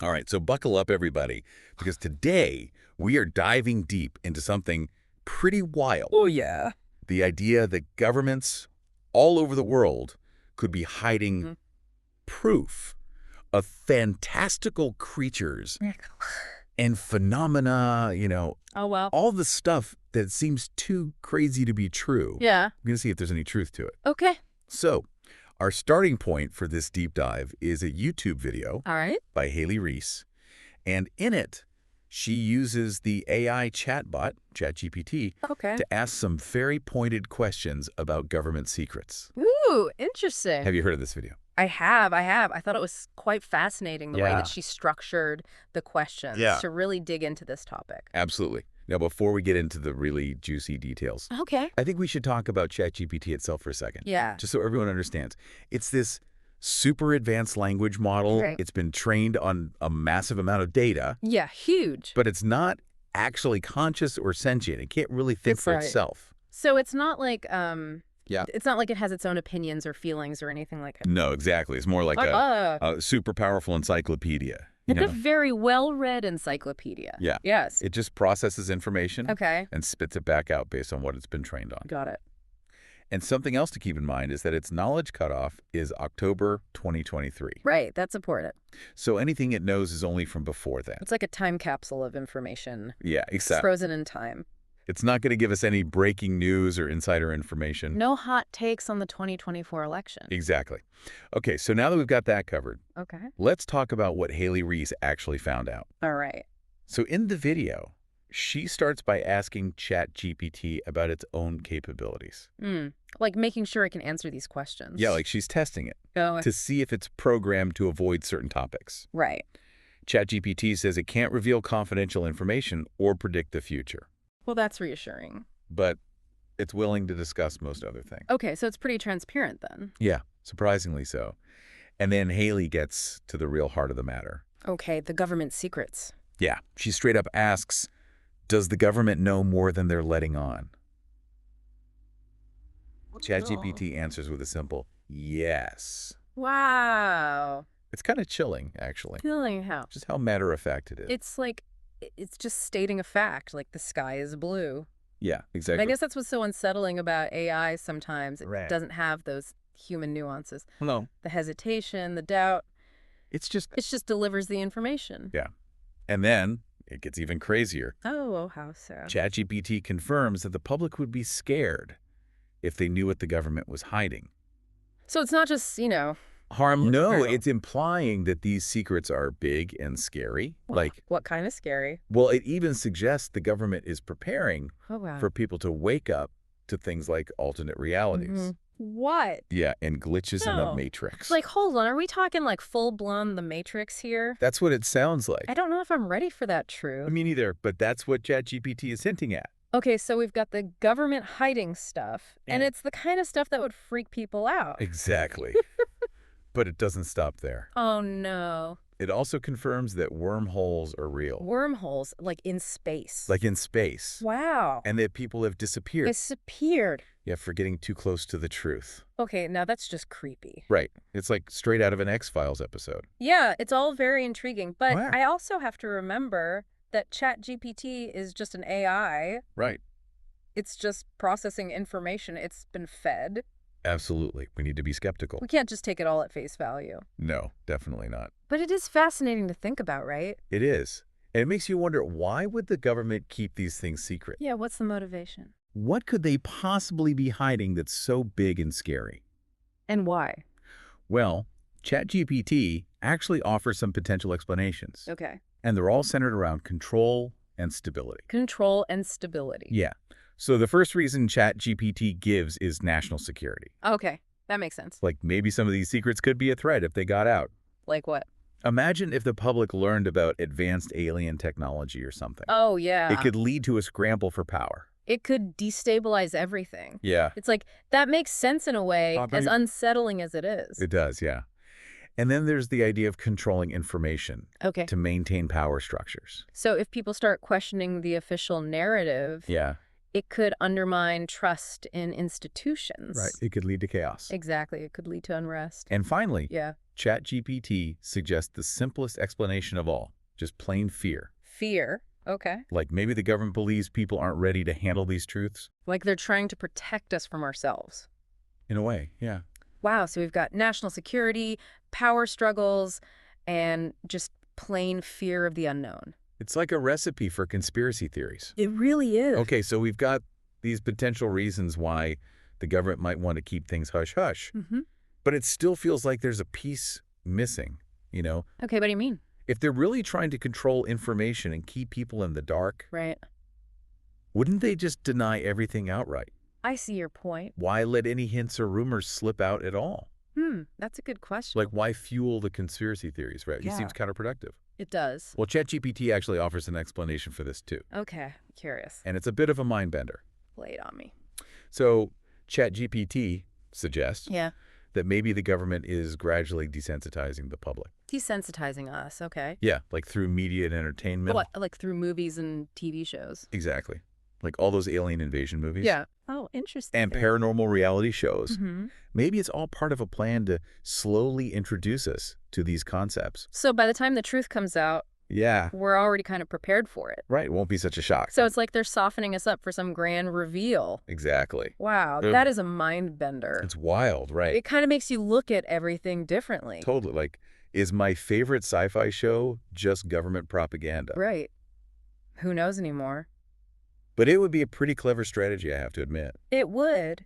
All right, so buckle up, everybody, because today we are diving deep into something pretty wild. Oh, yeah. The idea that governments all over the world could be hiding proof of fantastical creatures and phenomena, Oh, well. all the stuff that seems too crazy to be true. Yeah. I'm going to see if there's any truth to it. Okay. So, our starting point for this deep dive is a YouTube video All right. by Haley Reese, and in it, she uses the AI chatbot, ChatGPT, Okay. to ask some very pointed questions about government secrets. Ooh, interesting. Have you heard of this video? I have. I thought it was quite fascinating the way Yeah. that she structured the questions to really dig into this topic. Absolutely. Now, before we get into the really juicy details, Okay. I think we should talk about ChatGPT itself for a second. Yeah. Just so everyone understands. It's this super advanced language model. Right. It's been trained on a massive amount of data, Yeah, huge. but it's not actually conscious or sentient. It can't really think That's for right. itself. So it's not like Yeah. it's not like it has its own opinions or feelings or anything like that. No, exactly. It's more like a super powerful encyclopedia. It's a very well-read encyclopedia. Yeah. Yes. It just processes information Okay. and spits it back out based on what it's been trained on. Got it. And something else to keep in mind is that its knowledge cutoff is October 2023. Right. That's important. So anything it knows is only from before then. It's like a time capsule of information. Yeah, It's exactly. frozen in time. It's not going to give us any breaking news or insider information. No hot takes on the 2024 election. Exactly. Okay, so now that we've got that covered, Okay. let's talk about what Haley Reese actually found out. All right. So in the video, she starts by asking ChatGPT about its own capabilities. Like making sure it can answer these questions. Yeah, like she's testing it Oh, to see if it's programmed to avoid certain topics. right. ChatGPT says it can't reveal confidential information or predict the future, Well, that's reassuring. but it's willing to discuss most other things. Okay, so it's pretty transparent then. Yeah, surprisingly so. And then Haley gets to the real heart of the matter. Okay, the government secrets. Yeah, she straight up asks, does the government know more than they're letting on? ChatGPT answers with a simple yes. Wow. It's kind of chilling, actually. Feeling how? Just how matter-of-fact it is. It's like, it's just stating a fact, like the sky is blue. Yeah, And exactly. I guess that's what's so unsettling about AI sometimes. It Right. doesn't have those human nuances. No, The hesitation, the doubt. it's just... It just delivers the information. Yeah. And then it gets even crazier. Oh, how so? ChatGPT confirms that the public would be scared if they knew what the government was hiding. So it's not just, Harm? No, True. it's implying that these secrets are big and scary. Like, what kind of scary? well, it even suggests the government is preparing Oh, wow. for people to wake up to things like alternate realities. Mhm. What? Yeah, and glitches in the No. Matrix. Like, hold on. Are we talking like full-blown The Matrix here? That's what it sounds like. I don't know if I'm ready for that, True. I mean, either, but that's what ChatGPT is hinting at. Okay, so we've got the government hiding stuff, and Yeah. it's the kind of stuff that would freak people out. Exactly. But it doesn't stop there. Oh, no. It also confirms that wormholes are real, Wormholes, like in space. like in space, Wow. and that people have disappeared. Disappeared. Yeah, for getting too close to the truth. Okay, now that's just creepy. Right. It's like straight out of an X-Files episode. Yeah, it's all very intriguing, but Wow. I also have to remember that ChatGPT is just an AI. Right. It's just processing information it's been fed. Absolutely. We need to be skeptical. We can't just take it all at face value. No, definitely not. But it is fascinating to think about, right? It is. And it makes you wonder, why would the government keep these things secret? Yeah, what's the motivation? What could they possibly be hiding that's so big and scary? And why? Well, ChatGPT actually offers some potential explanations. Okay. And they're all centered around control and stability. Control and stability. Yeah. So the first reason ChatGPT gives is national security. Okay, that makes sense. Like maybe some of these secrets could be a threat if they got out. Like what? Imagine if the public learned about advanced alien technology or something. Oh, yeah. It could lead to a scramble for power. It could destabilize everything. Yeah, It's like, that makes sense in a way, Papa, as you- unsettling as it is. it does, yeah. And then there's the idea of controlling information Okay. to maintain power structures. So if people start questioning the official narrative, Yeah, It could undermine trust in institutions. Right. It could lead to chaos. Exactly. It could lead to unrest. And finally, Yeah. ChatGPT suggests the simplest explanation of all, just plain fear. Fear. Okay. Like maybe the government believes people aren't ready to handle these truths? Like they're trying to protect us from ourselves. In a way, yeah. Wow. So we've got national security, power struggles, and just plain fear of the unknown. It's like a recipe for conspiracy theories. It really is. Okay, so we've got these potential reasons why the government might want to keep things hush-hush. Mm-hmm. But it still feels like there's a piece missing, you know? Okay, what do you mean? If they're really trying to control information and keep people in the dark, Right. wouldn't they just deny everything outright? I see your point. Why let any hints or rumors slip out at all? That's a good question. Like, why fuel the conspiracy theories, right? Yeah. It seems counterproductive. It does. Well, ChatGPT actually offers an explanation for this, too. Okay, curious. And it's a bit of a mind bender. Lay it on me. So ChatGPT suggests Yeah. that maybe the government is gradually desensitizing the public. Desensitizing us, okay. Yeah, like through media and entertainment. What, like through movies and TV shows? Exactly. Like all those alien invasion movies. Yeah. Oh, interesting. And paranormal reality shows. Mm-hmm. Maybe it's all part of a plan to slowly introduce us to these concepts. So by the time the truth comes out, Yeah, we're already kind of prepared for it. right. It won't be such a shock. So it's like they're softening us up for some grand reveal. Exactly. Wow, Ugh. that is a mind bender. It's wild, right? It kind of makes you look at everything differently. Totally. Like, is my favorite sci-fi show just government propaganda? Right. Who knows anymore? But it would be a pretty clever strategy, I have to admit. It would.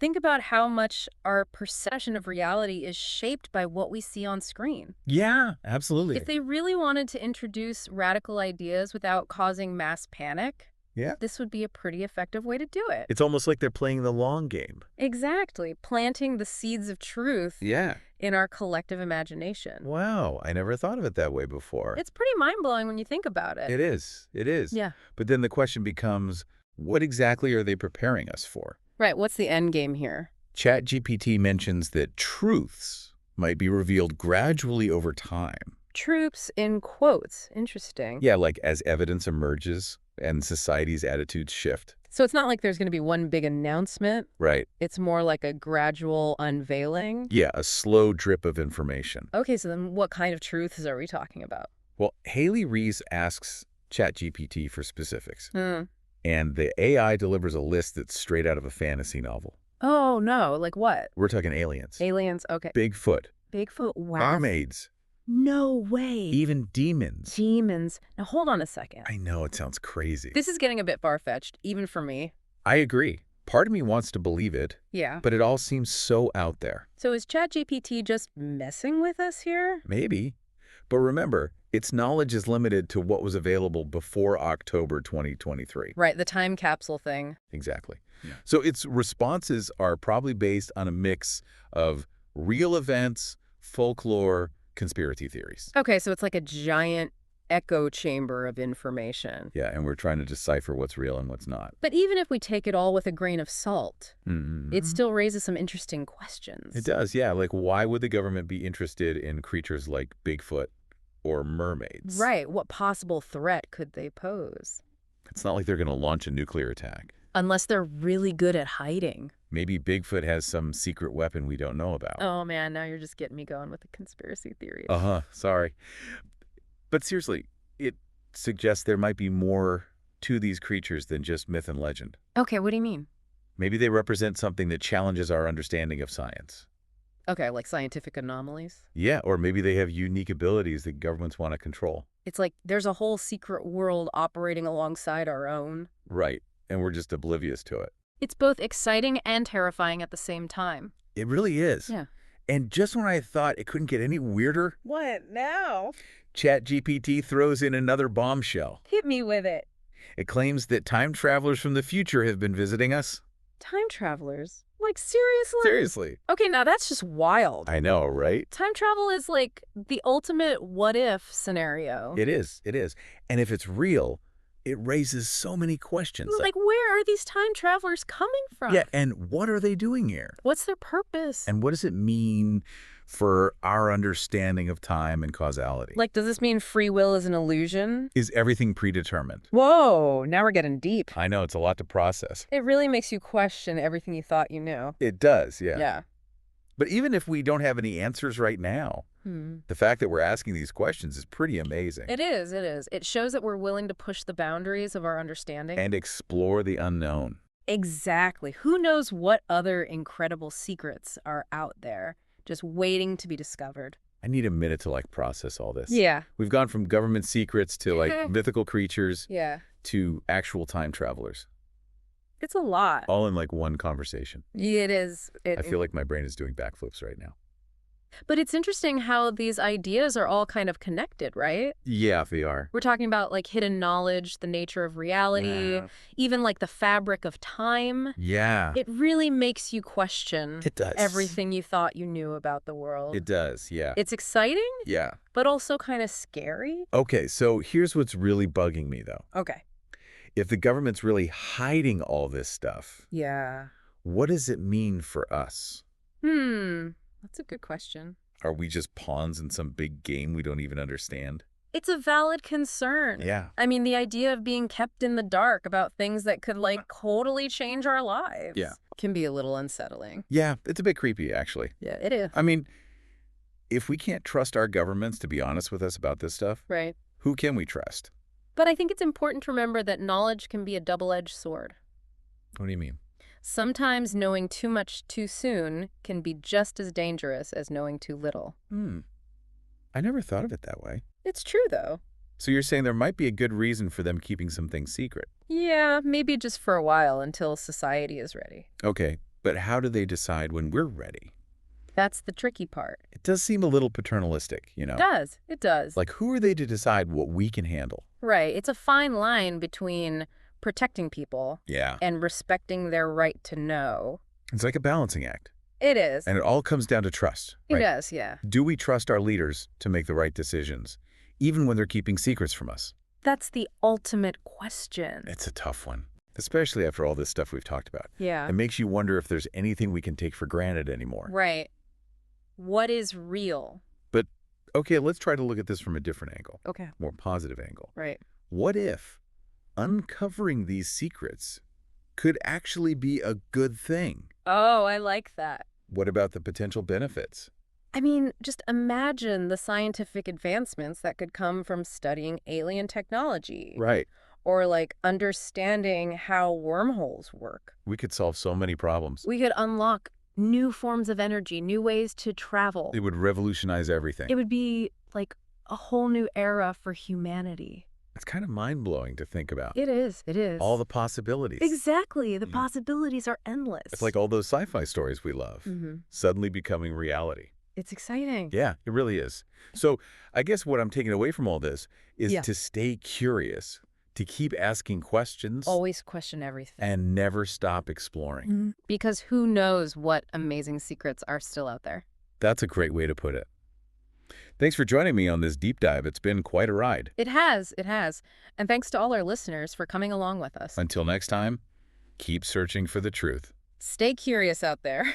Think about how much our perception of reality is shaped by what we see on screen. Yeah, absolutely. If they really wanted to introduce radical ideas without causing mass panic, Yeah. this would be a pretty effective way to do it. It's almost like they're playing the long game. Exactly. Planting the seeds of truth Yeah. in our collective imagination. Wow, I never thought of it that way before. It's pretty mind-blowing when you think about it. It is. It is. Yeah. But then the question becomes, what exactly are they preparing us for? Right. What's the end game here? ChatGPT mentions that truths might be revealed gradually over time. Troops in quotes. Interesting. Yeah, like as evidence emerges and society's attitudes shift. So it's not like there's going to be one big announcement. Right. It's more like a gradual unveiling. Yeah, a slow drip of information. Okay, so then what kind of truths are we talking about? Well, Haley Reese asks ChatGPT for specifics, Hmm. and the AI delivers a list that's straight out of a fantasy novel. Oh, no. Like what? We're talking aliens, Aliens. Okay. Bigfoot, Bigfoot. Wow. mermaids, No way. even demons. Demons. Now, hold on a second. I know, it sounds crazy. This is getting a bit far-fetched, even for me. I agree. Part of me wants to believe it, Yeah. but it all seems so out there. So is ChatGPT just messing with us here? Maybe. But remember, its knowledge is limited to what was available before October 2023. Right, the time capsule thing. Exactly. So its responses are probably based on a mix of real events, folklore, conspiracy theories. Okay, so it's like a giant echo chamber of information. Yeah, and we're trying to decipher what's real and what's not. But even if we take it all with a grain of salt, Mm-hmm. it still raises some interesting questions. It does, yeah. Like, why would the government be interested in creatures like Bigfoot or mermaids? Right, what possible threat could they pose? It's not like they're going to launch a nuclear attack. Unless they're really good at hiding. Maybe Bigfoot has some secret weapon we don't know about. Oh man, now you're just getting me going with the conspiracy theories. Uh-huh, sorry. But seriously, it suggests there might be more to these creatures than just myth and legend. Okay, what do you mean? Maybe they represent something that challenges our understanding of science. Okay, like scientific anomalies? Yeah, or maybe they have unique abilities that governments want to control. It's like there's a whole secret world operating alongside our own. Right, and we're just oblivious to it. It's both exciting and terrifying at the same time. It really is. Yeah. And just when I thought it couldn't get any weirder, What now? ChatGPT throws in another bombshell. Hit me with it. It claims that time travelers from the future have been visiting us. Time travelers? Like, seriously? Seriously. Okay, now that's just wild. I know, right? Time travel is like the ultimate what-if scenario. It is. It is. And if it's real, it raises so many questions. Like, where are these time travelers coming from? Yeah, and what are they doing here? What's their purpose? And what does it mean for our understanding of time and causality. Like, does this mean free will is an illusion? Is everything predetermined? Whoa, now we're getting deep. I know, it's a lot to process. It really makes you question everything you thought you knew. It does, yeah. Yeah. But even if we don't have any answers right now, the fact that we're asking these questions is pretty amazing. It is, it is. It shows that we're willing to push the boundaries of our understanding. And explore the unknown. Exactly. Who knows what other incredible secrets are out there, just waiting to be discovered. I need a minute to, process all this. Yeah. We've gone from government secrets to, mythical creatures Yeah. to actual time travelers. It's a lot. All in, one conversation. Yeah, it is. I feel like my brain is doing backflips right now. But it's interesting how these ideas are all kind of connected, right? Yeah, they are. We're talking about hidden knowledge, the nature of reality, Yeah. even the fabric of time. Yeah. It really makes you question It does. everything you thought you knew about the world. It does, yeah. It's exciting, Yeah. but also kind of scary. Okay, so here's what's really bugging me, though. Okay. If the government's really hiding all this stuff, Yeah. what does it mean for us? That's a good question. Are we just pawns in some big game we don't even understand? It's a valid concern. Yeah. I mean, the idea of being kept in the dark about things that could, totally change our lives. Yeah. Can be a little unsettling. Yeah, it's a bit creepy, actually. Yeah, it is. I mean, if we can't trust our governments to be honest with us about this stuff, Right. who can we trust? But I think it's important to remember that knowledge can be a double-edged sword. What do you mean? Sometimes knowing too much too soon can be just as dangerous as knowing too little. I never thought of it that way. It's true, though. So you're saying there might be a good reason for them keeping some things secret. Yeah, maybe just for a while until society is ready. Okay, but how do they decide when we're ready? That's the tricky part. It does seem a little paternalistic, you know? It does. It does. Who are they to decide what we can handle? Right. It's a fine line between protecting people Yeah. and respecting their right to know. It's like a balancing act. It is. And it all comes down to trust, It right? does, yeah. Do we trust our leaders to make the right decisions, even when they're keeping secrets from us? That's the ultimate question. It's a tough one, especially after all this stuff we've talked about. Yeah. It makes you wonder if there's anything we can take for granted anymore. Right. What is real? But, okay, let's try to look at this from a different angle, Okay. more positive angle. Right. What if uncovering these secrets could actually be a good thing? Oh, I like that. What about the potential benefits? I mean, just imagine the scientific advancements that could come from studying alien technology. Right. Or understanding how wormholes work. We could solve so many problems. We could unlock new forms of energy, new ways to travel. It would revolutionize everything. It would be a whole new era for humanity. It's kind of mind-blowing to think about. It is. It is. All the possibilities. Exactly. The possibilities are endless. It's like all those sci-fi stories we love, suddenly becoming reality. It's exciting. Yeah, it really is. So I guess what I'm taking away from all this is Yeah. to stay curious, to keep asking questions, Always question everything. and never stop exploring. Because who knows what amazing secrets are still out there. That's a great way to put it. Thanks for joining me on this deep dive. It's been quite a ride. It has. It has. And thanks to all our listeners for coming along with us. Until next time, keep searching for the truth. Stay curious out there.